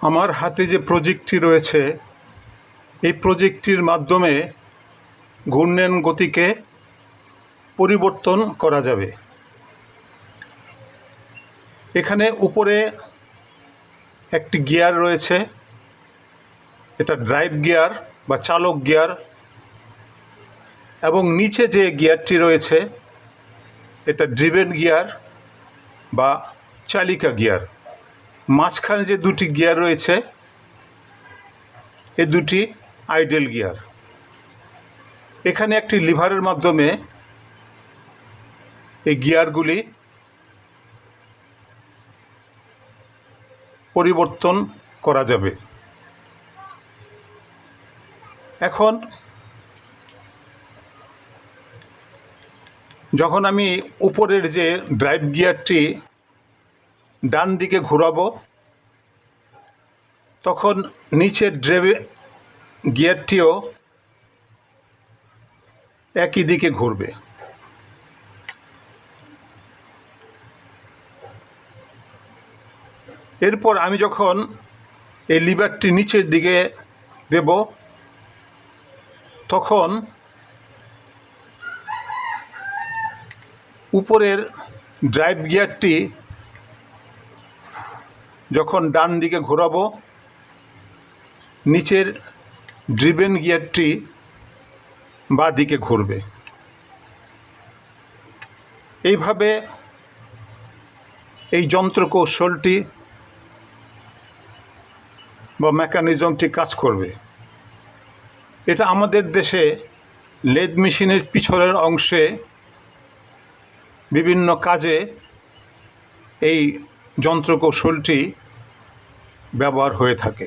আমার হাতে যে প্রজেক্টটি রয়েছে এই প্রজেক্টটির মাধ্যমে ঘূর্ণয়ন গতিকে পরিবর্তন করা যাবে। এখানে উপরে একটি গিয়ার রয়েছে, এটা ড্রাইভ গিয়ার বা চালক গিয়ার, এবং নিচে যে গিয়ারটি রয়েছে এটা ড্রিভেন গিয়ার বা চালিকা গিয়ার। মাঝখানে যে দুটি গিয়ার রয়েছে এই দুটি আইডেল গিয়ার। এখানে একটি লিভারের মাধ্যমে এই গিয়ারগুলি পরিবর্তন করা যাবে। এখন যখন আমি উপরের যে ড্রাইভ গিয়ারটি ডান দিকে ঘোরাবো তখন নিচের ড্রাইভ গিয়ারটিও একই দিকে ঘুরবে। এরপর আমি যখন এই লিভারটি নিচের দিকে দেব তখন উপরের ড্রাইভ গিয়ারটি যখন ডান দিকে ঘোরাবো নিচের ড্রিভেন গিয়ারটি বাঁ দিকে ঘুরবে। এইভাবে এই যন্ত্র কৌশলটি বা মেকানিজমটি কাজ করবে। এটা আমাদের দেশে লেদ মেশিনের পিছনের অংশে বিভিন্ন কাজে এই যন্ত্র কৌশলটি ব্যবহার হয়ে থাকে।